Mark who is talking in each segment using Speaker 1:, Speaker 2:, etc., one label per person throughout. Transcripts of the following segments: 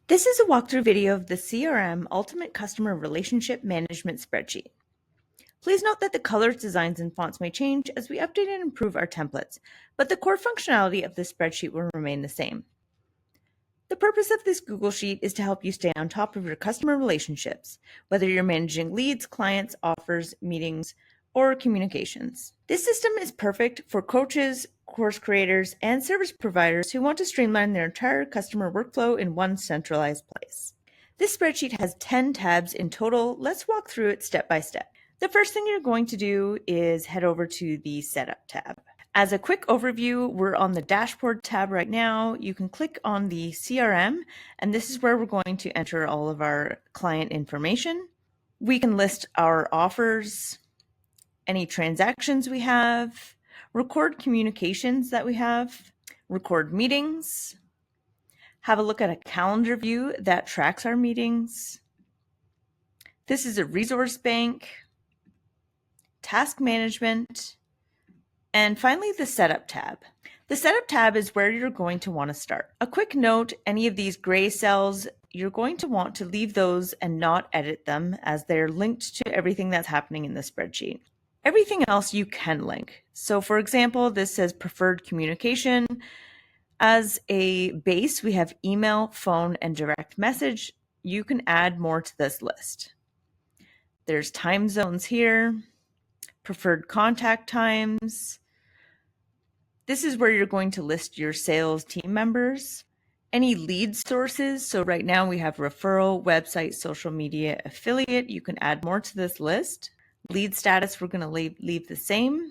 Speaker 1: This is a walkthrough video of the CRM Ultimate Customer Relationship Management Spreadsheet. Please note that the colors, designs, and fonts may change as we update and improve our templates, but the core functionality of the spreadsheet will remain the same. The purpose of this Google Sheet is to help you stay on top of your customer relationships, whether you're managing leads, clients, offers, meetings, or communications. This system is perfect for coaches, course creators, and service providers who want to streamline their entire customer workflow in one centralized place. This spreadsheet has 10 tabs in total. Let's walk through it step by step. The first thing you're going to do is head over to the Setup tab. As a quick overview, we're on the Dashboard tab right now. You can click on the CRM, and this is where we're going to enter all of our client information. We can list our offers, any transactions we have, record communications that we have, record meetings, have a look at a calendar view that tracks our meetings. This is a resource bank, task management, and finally the Setup tab. The Setup tab is where you're going to want to start. A quick note, any of these gray cells, you're going to want to leave those and not edit them as they're linked to everything that's happening in the spreadsheet. Everything else you can link. So for example, this says preferred communication. As a base, we have email, phone, and direct message. You can add more to this list. There's time zones here, preferred contact times. This is where you're going to list your sales team members. Any lead sources, so right now we have referral, website, social media, affiliate. You can add more to this list. Lead status, we're going to leave the same.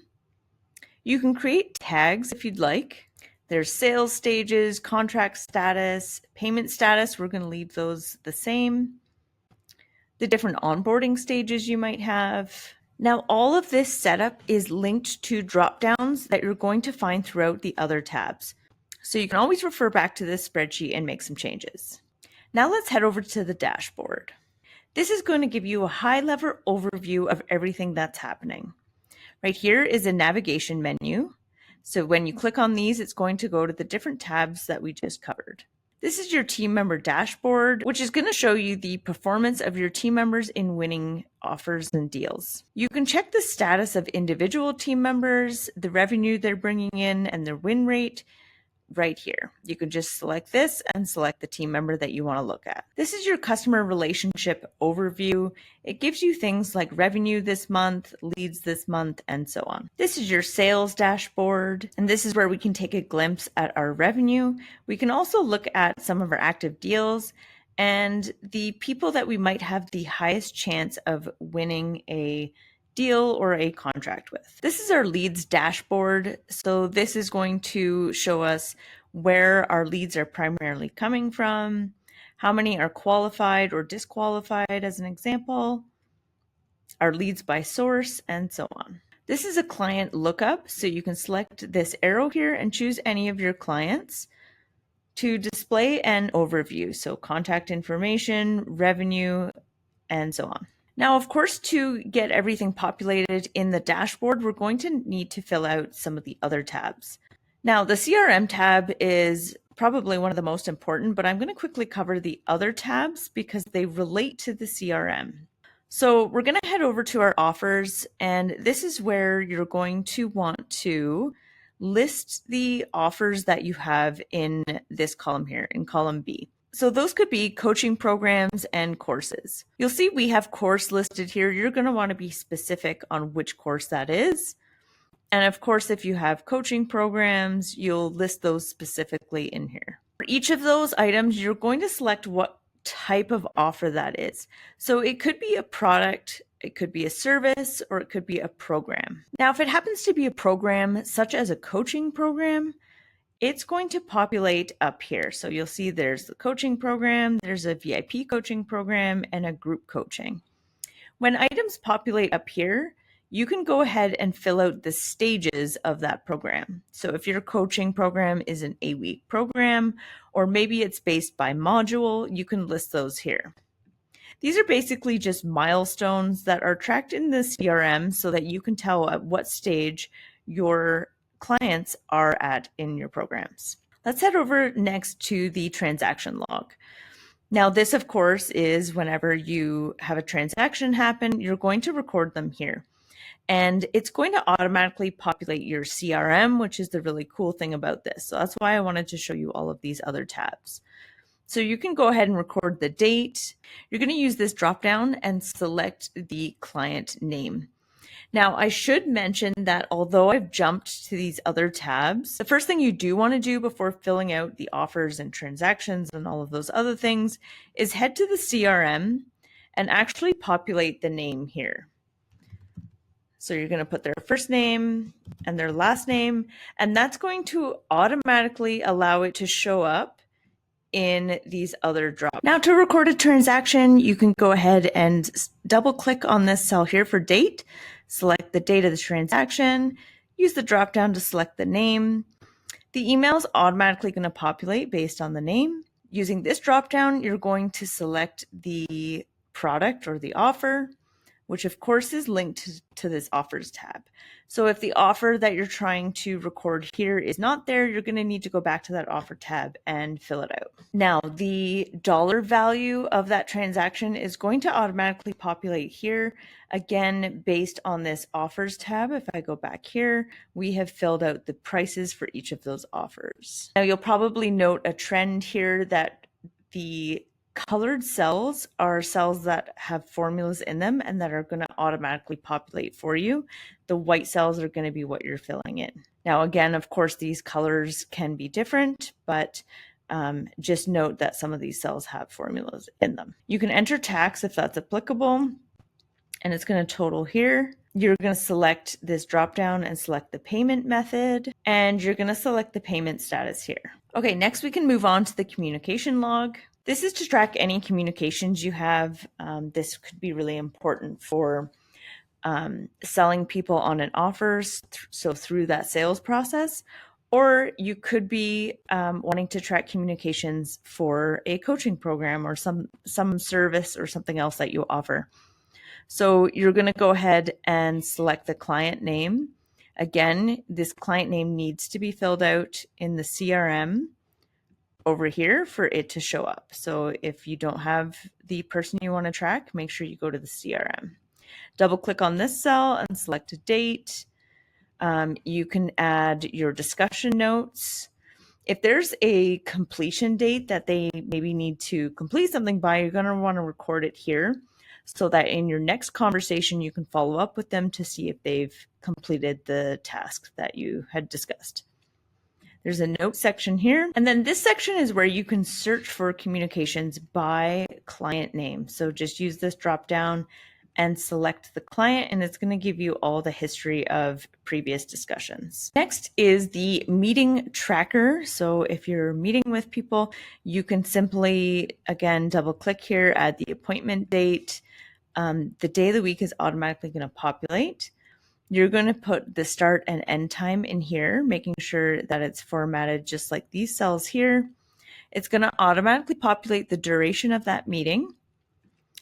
Speaker 1: You can create tags if you'd like. There's sales stages, contract status, payment status, we're going to leave those the same. The different onboarding stages you might have. Now, all of this setup is linked to drop-downs that you're going to find throughout the other tabs. So you can always refer back to this spreadsheet and make some changes. Now let's head over to the dashboard. This is going to give you a high-level overview of everything that's happening. Right here is a navigation menu. So when you click on these, it's going to go to the different tabs that we just covered. This is your team member dashboard, which is going to show you the performance of your team members in winning offers and deals. You can check the status of individual team members, the revenue they're bringing in, and their win rate right here. You can just select this and select the team member that you want to look at. This is your customer relationship overview. It gives you things like revenue this month, leads this month, and so on. This is your sales dashboard, and this is where we can take a glimpse at our revenue. We can also look at some of our active deals and the people that we might have the highest chance of winning a deal or a contract with. This is our leads dashboard. So this is going to show us where our leads are primarily coming from, how many are qualified or disqualified as an example, our leads by source, and so on. This is a client lookup. So you can select this arrow here and choose any of your clients to display an overview. So contact information, revenue, and so on. Now, of course, to get everything populated in the dashboard, we're going to need to fill out some of the other tabs. Now, the CRM tab is probably one of the most important, but I'm going to quickly cover the other tabs because they relate to the CRM. So we're going to head over to our offers, and this is where you're going to want to list the offers that you have in this column here, in column B. So those could be coaching programs and courses. You'll see we have course listed here. You're going to want to be specific on which course that is. And of course, if you have coaching programs, you'll list those specifically in here. For each of those items, you're going to select what type of offer that is. So it could be a product, it could be a service, or it could be a program. Now, if it happens to be a program, such as a coaching program, it's going to populate up here. So you'll see there's the coaching program, there's a VIP coaching program, and a group coaching. When items populate up here, you can go ahead and fill out the stages of that program. So if your coaching program is an 8-week program, or maybe it's based by module, you can list those here. These are basically just milestones that are tracked in the CRM so that you can tell at what stage your clients are at in your programs. Let's head over next to the transaction log. Now, this, of course, is whenever you have a transaction happen, you're going to record them here. And it's going to automatically populate your CRM, which is the really cool thing about this. So that's why I wanted to show you all of these other tabs. So you can go ahead and record the date. You're going to use this dropdown and select the client name. Now, I should mention that although I've jumped to these other tabs, the first thing you do want to do before filling out the offers and transactions and all of those other things is head to the CRM and actually populate the name here. So you're going to put their first name and their last name, and that's going to automatically allow it to show up in these other drops. Now, to record a transaction, you can go ahead and double click on this cell here for date, select the date of the transaction, use the drop down to select the name. The email is automatically going to populate based on the name. Using this drop down, you're going to select the product or the offer, which of course is linked to this offers tab. So if the offer that you're trying to record here is not there, you're going to need to go back to that offer tab and fill it out. Now, the dollar value of that transaction is going to automatically populate here, again, based on this offers tab. If I go back here, we have filled out the prices for each of those offers. Now, you'll probably note a trend here that the colored cells are cells that have formulas in them and that are going to automatically populate for you. The white cells are going to be what you're filling in. Now, again, of course, these colors can be different, but just note that some of these cells have formulas in them. You can enter tax if that's applicable, and it's going to total here. You're going to select this drop down and select the payment method, and you're going to select the payment status here. Okay, next we can move on to the communication log. This is to track any communications you have. This could be really important for selling people on an offer, so through that sales process, or you could be wanting to track communications for a coaching program or some service or something else that you offer. So you're going to go ahead and select the client name. Again, this client name needs to be filled out in the CRM over here for it to show up. So if you don't have the person you want to track, make sure you go to the CRM. Double click on this cell and select a date. You can add your discussion notes. If there's a completion date that they maybe need to complete something by, you're going to want to record it here so that in your next conversation, you can follow up with them to see if they've completed the task that you had discussed. There's a note section here. And then this section is where you can search for communications by client name. So just use this drop down and select the client, and it's going to give you all the history of previous discussions. Next is the meeting tracker. So if you're meeting with people, you can simply, again, double click here, add the appointment date. The day of the week is automatically going to populate. You're going to put the start and end time in here, making sure that it's formatted just like these cells here. It's going to automatically populate the duration of that meeting.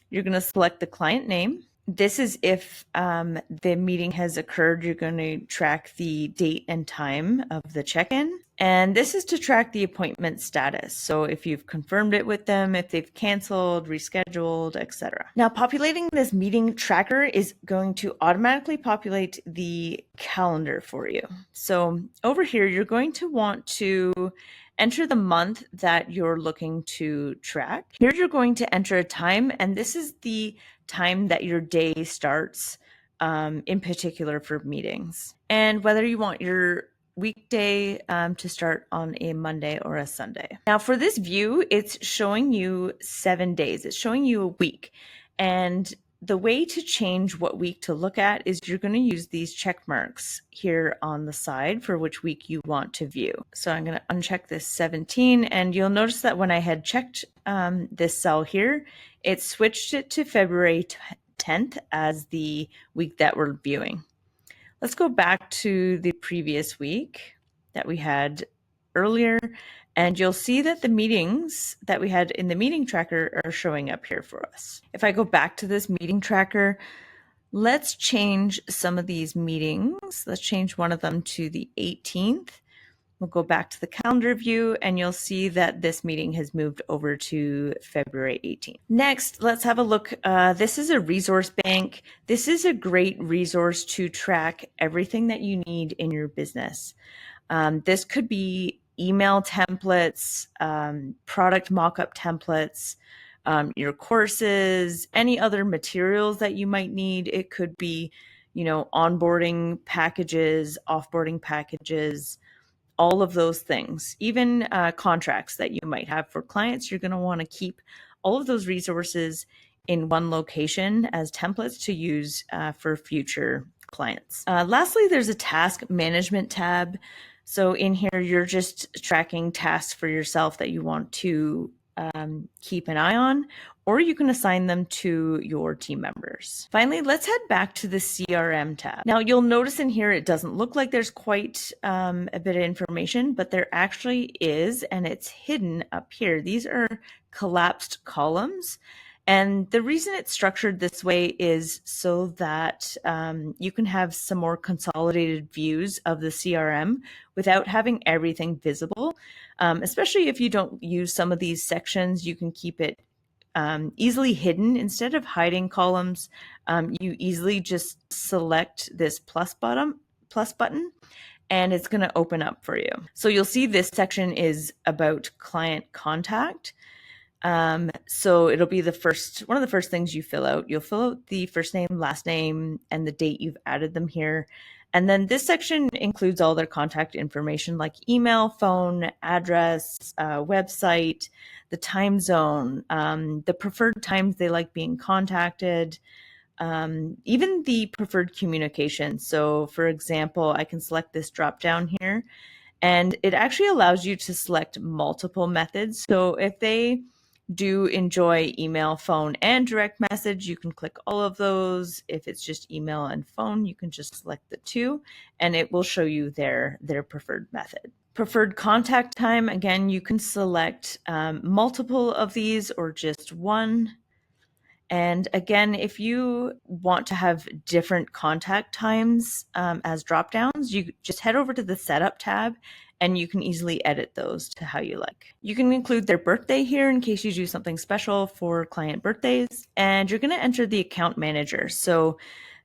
Speaker 1: You're going to select the client name. This is if the meeting has occurred, you're going to track the date and time of the check-in. And this is to track the appointment status. So if you've confirmed it with them, if they've canceled, rescheduled, etc. Now, populating this meeting tracker is going to automatically populate the calendar for you. So over here, you're going to want to enter the month that you're looking to track. Here you're going to enter a time, and this is the time that your day starts, in particular for meetings. And whether you want your weekday to start on a Monday or a Sunday. Now for this view, it's showing you 7 days. It's showing you a week. And the way to change what week to look at is you're going to use these check marks here on the side for which week you want to view. So I'm going to uncheck this 17, and you'll notice that when I had checked this cell here, it switched it to February 10th as the week that we're viewing. Let's go back to the previous week that we had earlier, and you'll see that the meetings that we had in the meeting tracker are showing up here for us. If I go back to this meeting tracker, let's change some of these meetings. Let's change one of them to the 18th. We'll go back to the calendar view and you'll see that this meeting has moved over to February 18th. Next, let's have a look. This is a resource bank. This is a great resource to track everything that you need in your business. This could be email templates, product mock-up templates, your courses, any other materials that you might need. It could be, onboarding packages, offboarding packages, all of those things, even contracts that you might have for clients. You're going to want to keep all of those resources in one location as templates to use for future clients. Lastly, there's a task management tab. So in here, you're just tracking tasks for yourself that you want to keep an eye on, or you can assign them to your team members. Finally, let's head back to the CRM tab. Now you'll notice in here, it doesn't look like there's quite a bit of information, but there actually is, and it's hidden up here. These are collapsed columns. And the reason it's structured this way is so that you can have some more consolidated views of the CRM without having everything visible. Especially if you don't use some of these sections, you can keep it easily hidden. Instead of hiding columns, you easily just select this plus button, and it's going to open up for you. So you'll see this section is about client contact. So it'll be one of the first things you fill out. You'll fill out the first name, last name, and the date you've added them here. And then this section includes all their contact information like email, phone, address, website, the time zone, the preferred times they like being contacted, even the preferred communication. So for example, I can select this drop down here, and it actually allows you to select multiple methods. So if they do enjoy email, phone, and direct message, you can click all of those. If it's just email and phone, you can just select the two, and it will show you their preferred method. Preferred contact time, again, you can select multiple of these or just one. And again, if you want to have different contact times as drop-downs, you just head over to the Setup tab and you can easily edit those to how you like. You can include their birthday here in case you do something special for client birthdays. And you're going to enter the account manager, so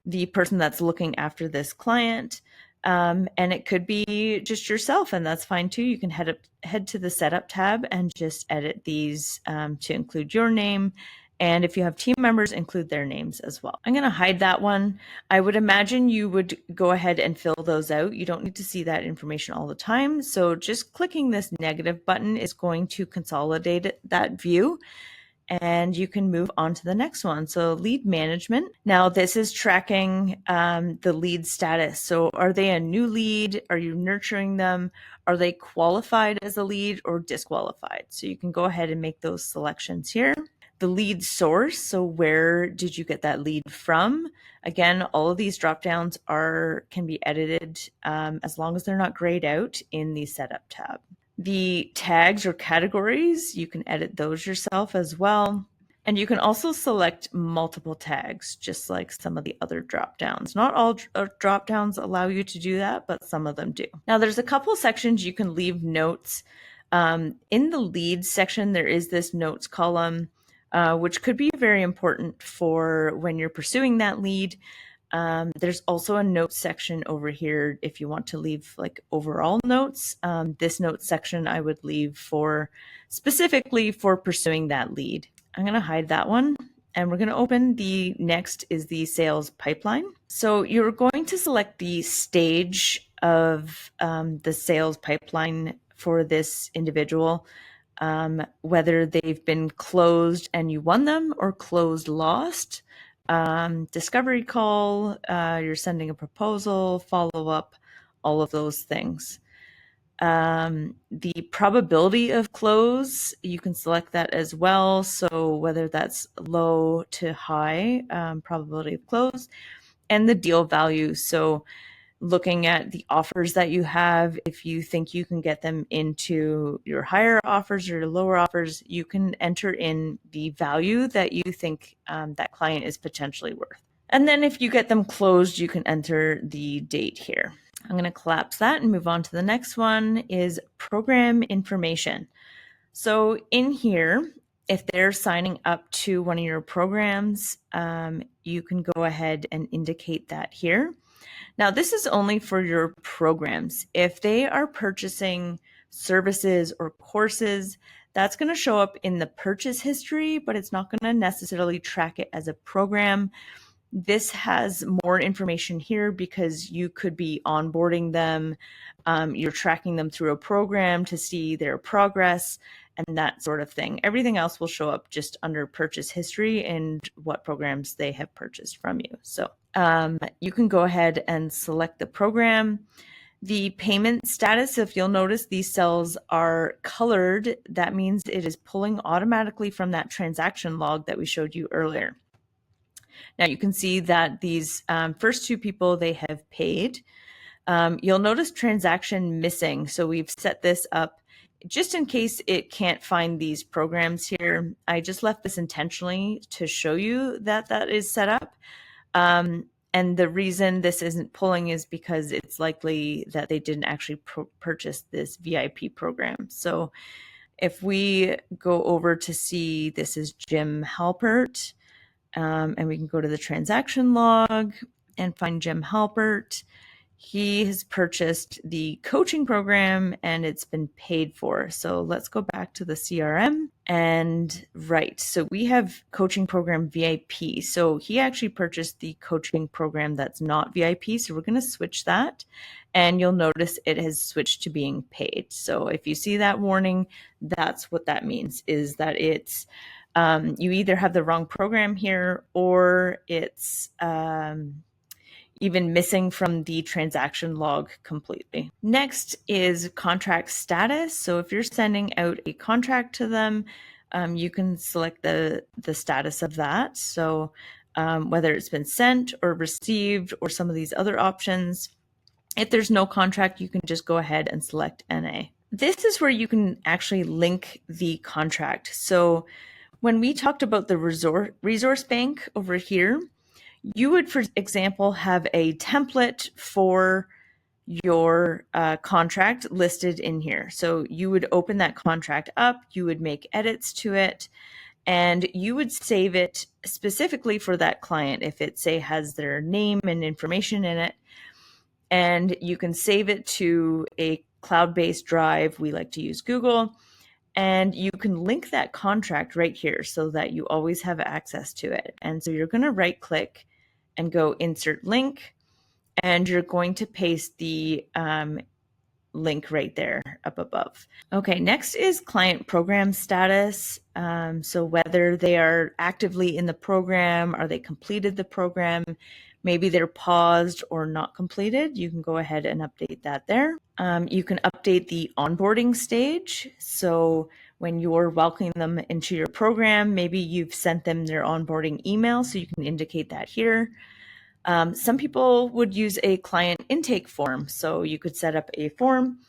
Speaker 1: the person that's looking after this client. And it could be just yourself, and that's fine too. You can head to the Setup tab and just edit these to include your name. And if you have team members, include their names as well. I'm going to hide that one. I would imagine you would go ahead and fill those out. You don't need to see that information all the time. So just clicking this negative button is going to consolidate that view, and you can move on to the next one. So lead management. Now this is tracking the lead status. So are they a new lead? Are you nurturing them? Are they qualified as a lead or disqualified? So you can go ahead and make those selections here. The lead source, so where did you get that lead from? Again, all of these drop downs can be edited as long as they're not grayed out in the Setup tab. The tags or categories, you can edit those yourself as well. And you can also select multiple tags, just like some of the other drop downs. Not all drop downs allow you to do that, but some of them do. Now there's a couple sections you can leave notes. In the leads section, there is this notes column, which could be very important for when you're pursuing that lead. There's also a notes section over here if you want to leave like overall notes. This notes section I would leave specifically for pursuing that lead. I'm going to hide that one, and we're going to open the next is the sales pipeline. So you're going to select the stage of the sales pipeline for this individual. Whether they've been closed and you won them or closed lost, discovery call, you're sending a proposal, follow up, all of those things. The probability of close, you can select that as well. So whether that's low to high probability of close, and the deal value. So looking at the offers that you have, if you think you can get them into your higher offers or your lower offers, you can enter in the value that you think that client is potentially worth. And then if you get them closed, you can enter the date here. I'm going to collapse that and move on to the next one is program information. So in here, if they're signing up to one of your programs, you can go ahead and indicate that here. Now, this is only for your programs. If they are purchasing services or courses, that's going to show up in the purchase history, but it's not going to necessarily track it as a program. This has more information here because you could be onboarding them. You're tracking them through a program to see their progress and that sort of thing. Everything else will show up just under purchase history and what programs they have purchased from you. So you can go ahead and select the program. The payment status, if you'll notice, these cells are colored. That means it is pulling automatically from that transaction log that we showed you earlier. Now you can see that these first two people, they have paid. You'll notice transaction missing. So we've set this up just in case it can't find these programs here. I just left this intentionally to show you that that is set up. And the reason this isn't pulling is because it's likely that they didn't actually purchase this VIP program. So if we go over to see, this is Jim Halpert, and we can go to the transaction log and find Jim Halpert. He has purchased the coaching program and it's been paid for. So let's go back to the CRM and right. So we have coaching program VIP. So he actually purchased the coaching program that's not VIP. So we're going to switch that and you'll notice it has switched to being paid. So if you see that warning, that's what that means, is that it's you either have the wrong program here or it's even missing from the transaction log completely. Next is contract status. So if you're sending out a contract to them, you can select the status of that. So whether it's been sent or received or some of these other options. If there's no contract, you can just go ahead and select NA. This is where you can actually link the contract. So when we talked about the resource bank over here, you would, for example, have a template for your contract listed in here. So you would open that contract up, you would make edits to it, and you would save it specifically for that client if it, say, has their name and information in it. And you can save it to a cloud-based drive. We like to use Google. And you can link that contract right here so that you always have access to it. And so you're going to right click and go insert link, and you're going to paste the link right there up above. Okay, next is client program status. So whether they are actively in the program, are they completed the program, maybe they're paused or not completed, you can go ahead and update that there. You can update the onboarding stage. So when you're welcoming them into your program, maybe you've sent them their onboarding email, so you can indicate that here. Some people would use a client intake form. So you could set up a form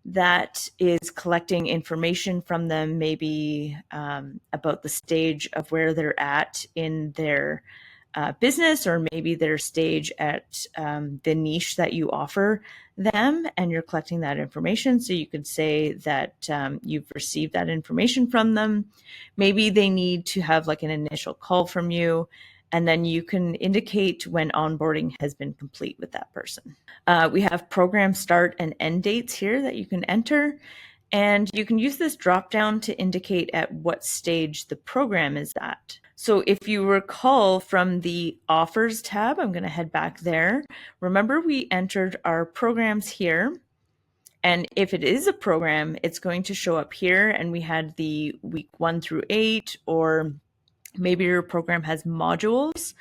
Speaker 1: that is collecting information from them, maybe about the stage of where they're at in their business, or maybe their stage at the niche that you offer them, and you're collecting that information. So you could say that you've received that information from them. Maybe they need to have like an initial call from you, and then you can indicate when onboarding has been complete with that person. We have program start and end dates here that you can enter, and you can use this drop down to indicate at what stage the program is at. So if you recall from the offers tab, I'm going to head back there. Remember, we entered our programs here. And if it is a program, it's going to show up here. And we had the week 1 through 8, or maybe your program has modules.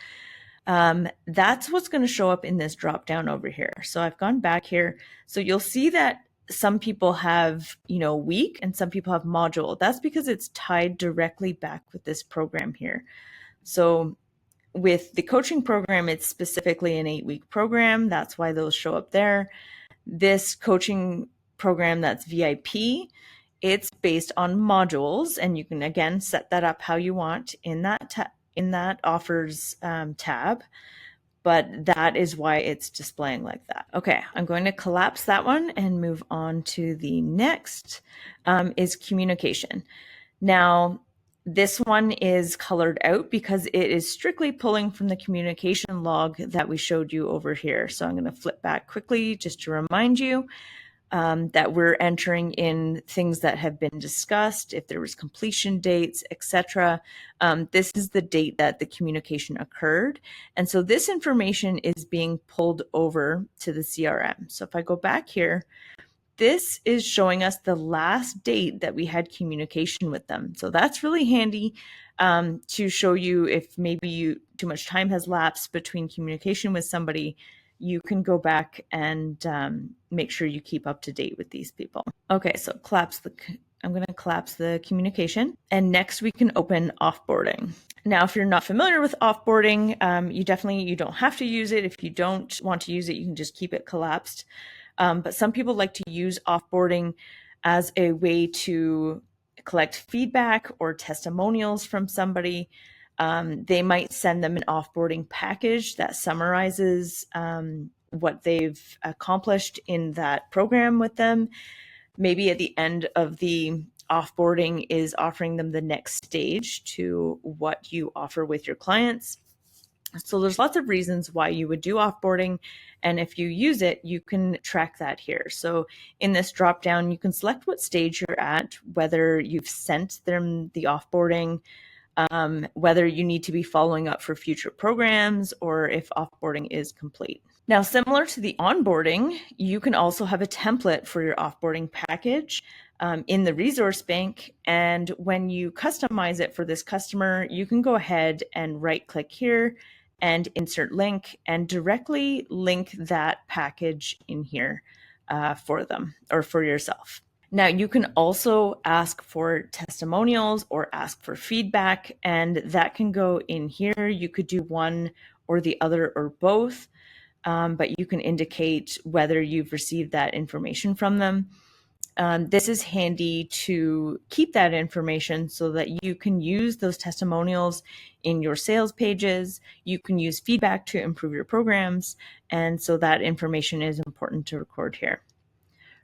Speaker 1: That's what's going to show up in this drop down over here. So I've gone back here. So you'll see that some people have, week, and some people have module. That's because it's tied directly back with this program here. So with the coaching program, it's specifically an 8-week program. That's why those show up there. This coaching program that's VIP, it's based on modules, and you can again set that up how you want in that offers tab. but that is why it's displaying like that. Okay, I'm going to collapse that one and move on to the next, is communication. Now, this one is colored out because it is strictly pulling from the communication log that we showed you over here. So I'm going to flip back quickly just to remind you that we're entering in things that have been discussed, if there was completion dates, etc. This is the date that the communication occurred. And so this information is being pulled over to the CRM. So if I go back here, this is showing us the last date that we had communication with them. So that's really handy to show you if maybe too much time has lapsed between communication with somebody. You can go back and make sure you keep up to date with these people. Okay, so I'm going to collapse the communication. And next we can open offboarding. Now, if you're not familiar with offboarding, you don't have to use it. If you don't want to use it, you can just keep it collapsed. But some people like to use offboarding as a way to collect feedback or testimonials from somebody. They might send them an offboarding package that summarizes what they've accomplished in that program with them. Maybe at the end of the offboarding is offering them the next stage to what you offer with your clients. So there's lots of reasons why you would do offboarding. And if you use it, you can track that here. So in this drop down, you can select what stage you're at, whether you've sent them the offboarding, whether you need to be following up for future programs, or if offboarding is complete. Now, similar to the onboarding, you can also have a template for your offboarding package in the resource bank. And when you customize it for this customer, you can go ahead and right click here and insert link and directly link that package in here for them or for yourself. Now, you can also ask for testimonials or ask for feedback, and that can go in here. You could do one or the other or both, but you can indicate whether you've received that information from them. This is handy to keep that information so that you can use those testimonials in your sales pages. You can use feedback to improve your programs. And so that information is important to record here.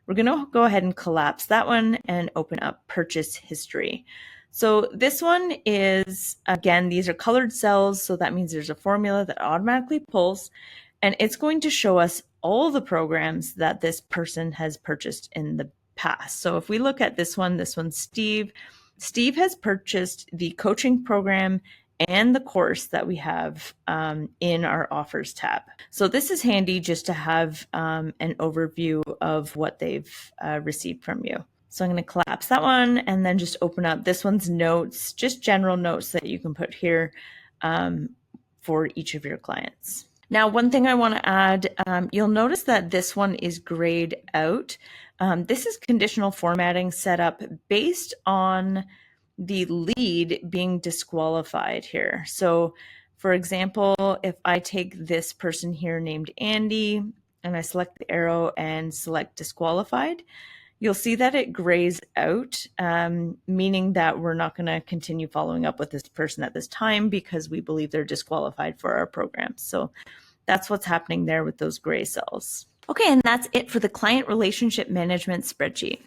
Speaker 1: We're going to go ahead and collapse that one and open up purchase history. So this one is, again, these are colored cells. So that means there's a formula that automatically pulls, and it's going to show us all the programs that this person has purchased in the past. So if we look at this one's Steve. Steve has purchased the coaching program and the course that we have in our offers tab. So this is handy just to have an overview of what they've received from you. So I'm going to collapse that one and then just open up this one's notes, just general notes that you can put here for each of your clients. Now, one thing I want to add, you'll notice that this one is grayed out. This is conditional formatting set up based on the lead being disqualified here. So for example, if I take this person here named Andy and I select the arrow and select disqualified, you'll see that it grays out, meaning that we're not going to continue following up with this person at this time because we believe they're disqualified for our program. So that's what's happening there with those gray cells. Okay, and that's it for the client relationship management spreadsheet.